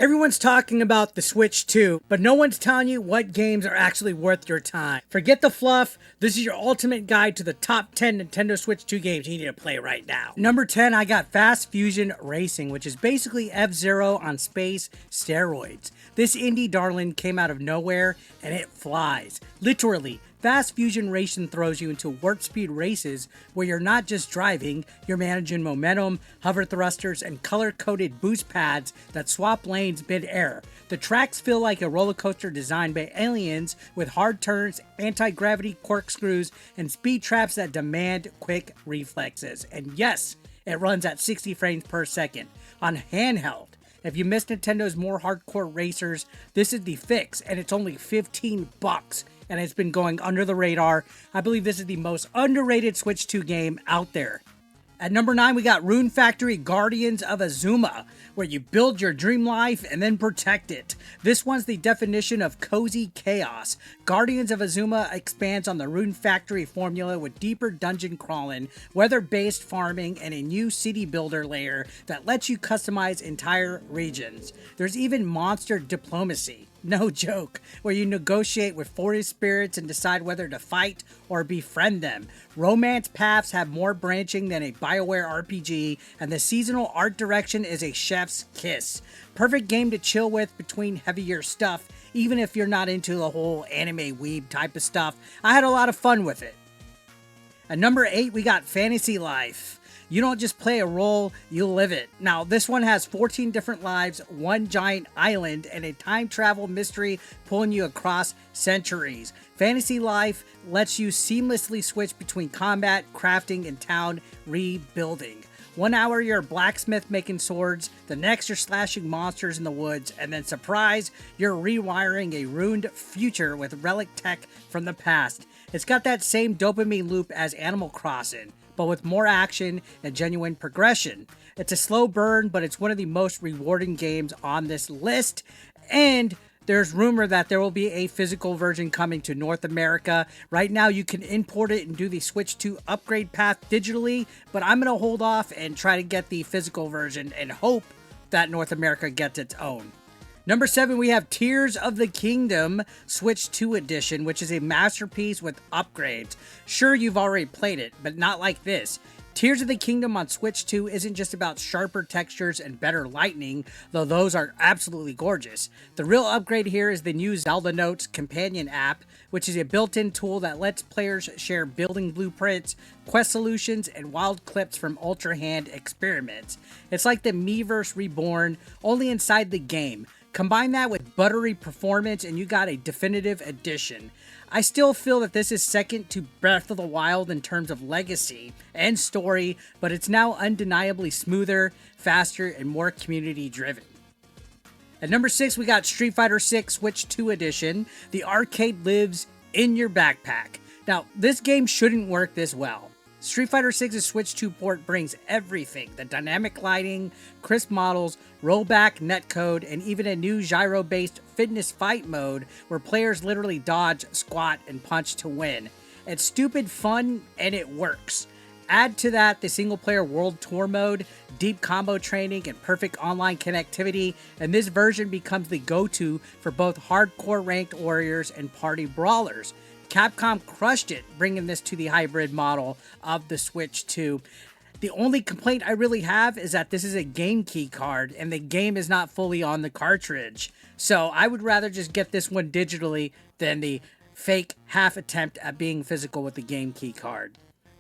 Everyone's talking about the Switch 2, but no one's telling you what games are actually worth your time. Forget the fluff, this is your ultimate guide to the top 10 Nintendo Switch 2 games you need to play right now. Number 10, I got Fast Fusion Racing, which is basically F-Zero on space steroids. This indie darling came out of nowhere, and it flies. Literally. Fast Fusion Racing throws you into warp speed races where you're not just driving, you're managing momentum, hover thrusters, and color-coded boost pads that swap lanes mid-air. The tracks feel like a roller coaster designed by aliens with hard turns, anti-gravity corkscrews, and speed traps that demand quick reflexes. And yes, it runs at 60 frames per second on handheld. If you miss Nintendo's more hardcore racers, this is the fix, and it's only $15. And it's been going under the radar. I believe this is the most underrated Switch 2 game out there. At number 9, we got Rune Factory Guardians of Azuma, where you build your dream life and then protect it. This one's the definition of cozy chaos. Guardians of Azuma expands on the Rune Factory formula with deeper dungeon crawling, weather-based farming, and a new city builder layer that lets you customize entire regions. There's even monster diplomacy. No joke, where you negotiate with forest spirits and decide whether to fight or befriend them. Romance paths have more branching than a BioWare RPG, and the seasonal art direction is a chef's kiss. Perfect game to chill with between heavier stuff, even if you're not into the whole anime weeb type of stuff. I had a lot of fun with it. At number 8, we got Fantasy Life. You don't just play a role, you live it. Now, this one has 14 different lives, one giant island, and a time travel mystery pulling you across centuries. Fantasy Life lets you seamlessly switch between combat, crafting, and town rebuilding. 1 hour you're a blacksmith making swords, the next you're slashing monsters in the woods, and then surprise, you're rewiring a ruined future with relic tech from the past. It's got that same dopamine loop as Animal Crossing, but with more action and genuine progression. It's a slow burn, but it's one of the most rewarding games on this list, and there's rumor that there will be a physical version coming to North America. Right now, you can import it and do the Switch 2 upgrade path digitally, but I'm going to hold off and try to get the physical version and hope that North America gets its own. Number 7, we have Tears of the Kingdom Switch 2 Edition, which is a masterpiece with upgrades. Sure, you've already played it, but not like this. Tears of the Kingdom on Switch 2 isn't just about sharper textures and better lighting, though those are absolutely gorgeous. The real upgrade here is the new Zelda Notes companion app, which is a built-in tool that lets players share building blueprints, quest solutions, and wild clips from Ultra Hand experiments. It's like the Miiverse Reborn, only inside the game. Combine that with buttery performance and you got a definitive edition. I still feel that this is second to Breath of the Wild in terms of legacy and story, but it's now undeniably smoother, faster, and more community driven. At number 6, we got Street Fighter 6 Switch 2 Edition. The arcade lives in your backpack. Now, this game shouldn't work this well. Street Fighter 6's Switch 2 port brings everything: the dynamic lighting, crisp models, rollback netcode, and even a new gyro-based fitness fight mode where players literally dodge, squat, and punch to win. It's stupid fun, and it works. Add to that the single-player World Tour mode, deep combo training, and perfect online connectivity, and this version becomes the go-to for both hardcore ranked warriors and party brawlers. Capcom crushed it, bringing this to the hybrid model of the Switch 2. The only complaint I really have is that this is a game key card, and the game is not fully on the cartridge. So I would rather just get this one digitally than the fake half attempt at being physical with the game key card.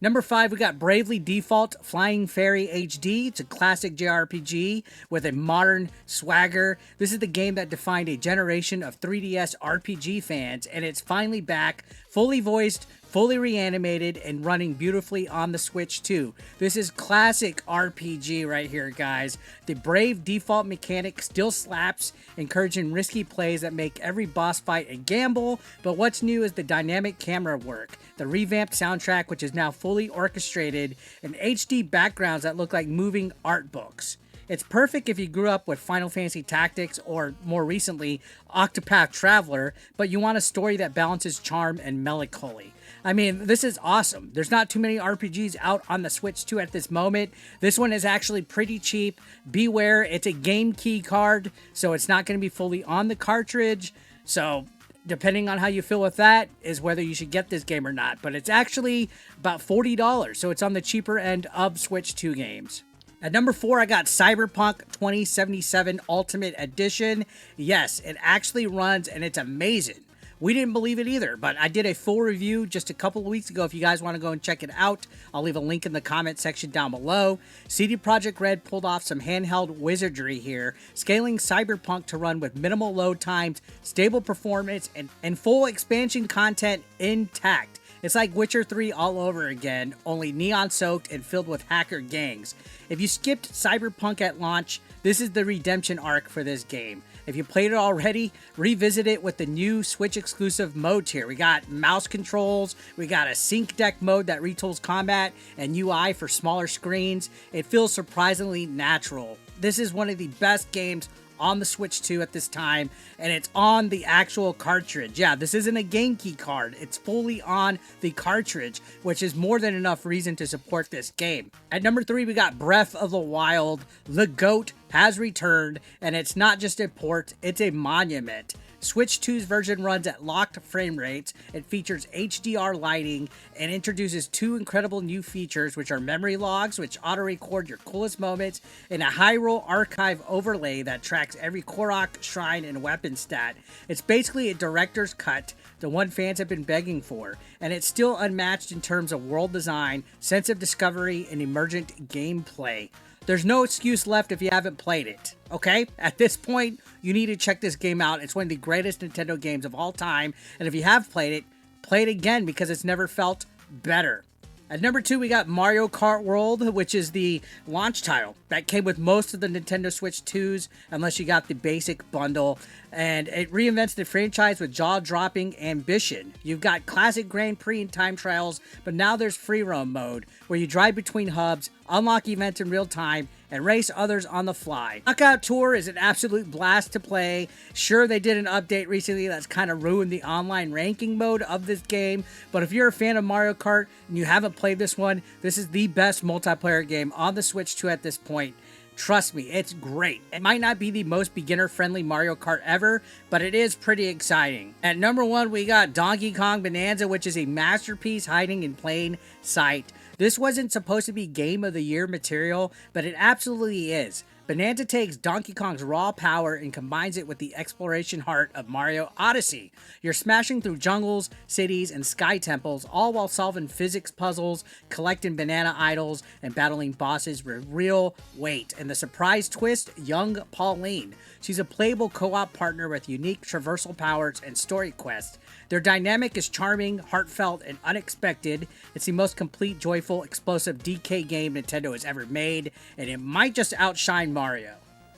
Number 5, we got Bravely Default Flying Fairy HD. It's a classic JRPG with a modern swagger. This is the game that defined a generation of 3DS RPG fans, and it's finally back, fully voiced, fully reanimated, and running beautifully on the Switch 2. This is classic RPG right here, guys. The Brave default mechanic still slaps, encouraging risky plays that make every boss fight a gamble, but what's new is the dynamic camera work, the revamped soundtrack, which is now fully orchestrated, and HD backgrounds that look like moving art books. It's perfect if you grew up with Final Fantasy Tactics or, more recently, Octopath Traveler, but you want a story that balances charm and melancholy. I mean, this is awesome. There's not too many RPGs out on the Switch 2 at this moment. This one is actually pretty cheap. Beware, it's a game key card, so it's not going to be fully on the cartridge. So depending on how you feel with that is whether you should get this game or not. But it's actually about $40, so it's on the cheaper end of Switch 2 games. At number 4, I got Cyberpunk 2077 Ultimate Edition. Yes, it actually runs and it's amazing. We didn't believe it either, but I did a full review just a couple of weeks ago. If you guys want to go and check it out, I'll leave a link in the comment section down below. CD Projekt Red pulled off some handheld wizardry here, scaling Cyberpunk to run with minimal load times, stable performance, and full expansion content intact. It's like Witcher 3 all over again, only neon-soaked and filled with hacker gangs. If you skipped Cyberpunk at launch, this is the redemption arc for this game. If you played it already, revisit it with the new Switch-exclusive modes here. We got mouse controls, we got a sync deck mode that retools combat, and UI for smaller screens. It feels surprisingly natural. This is one of the best games on the Switch 2 at this time, and it's on the actual cartridge. Yeah, this isn't a game key card. It's fully on the cartridge, which is more than enough reason to support this game. At number 3, we got Breath of the Wild. The GOAT has returned, and it's not just a port, it's a monument. Switch 2's version runs at locked frame rates, it features HDR lighting, and introduces 2 incredible new features, which are memory logs, which auto-record your coolest moments, and a Hyrule Archive overlay that tracks every Korok, shrine, and weapon stat. It's basically a director's cut, the one fans have been begging for, and it's still unmatched in terms of world design, sense of discovery, and emergent gameplay. There's no excuse left if you haven't played it, okay? At this point, you need to check this game out. It's one of the greatest Nintendo games of all time, and if you have played it, play it again because it's never felt better. At number 2, we got Mario Kart World, which is the launch title that came with most of the Nintendo Switch 2s, unless you got the basic bundle. And it reinvents the franchise with jaw-dropping ambition. You've got classic Grand Prix and time trials, but now there's free roam mode, where you drive between hubs, unlock events in real time, and race others on the fly. Knockout Tour is an absolute blast to play. Sure, they did an update recently that's kind of ruined the online ranking mode of this game, but if you're a fan of Mario Kart and you haven't played this one, this is the best multiplayer game on the Switch 2 at this point. Trust me, it's great. It might not be the most beginner-friendly Mario Kart ever, but it is pretty exciting. At number 1, we got Donkey Kong Bananza, which is a masterpiece hiding in plain sight. This wasn't supposed to be Game of the Year material, but it absolutely is. Bonanza takes Donkey Kong's raw power and combines it with the exploration heart of Mario Odyssey. You're smashing through jungles, cities, and sky temples, all while solving physics puzzles, collecting banana idols, and battling bosses with real weight. And the surprise twist, young Pauline. She's a playable co-op partner with unique traversal powers and story quests. Their dynamic is charming, heartfelt, and unexpected. It's the most complete, joyful, explosive DK game Nintendo has ever made, and it might just outshine Mario.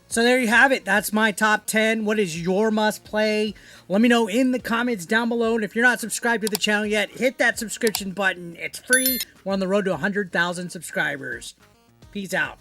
So there you have it. That's my top 10. What is your must play? Let me know in the comments down below. And if you're not subscribed to the channel yet, hit that subscription button. It's free. We're on the road to 100,000 subscribers. Peace out.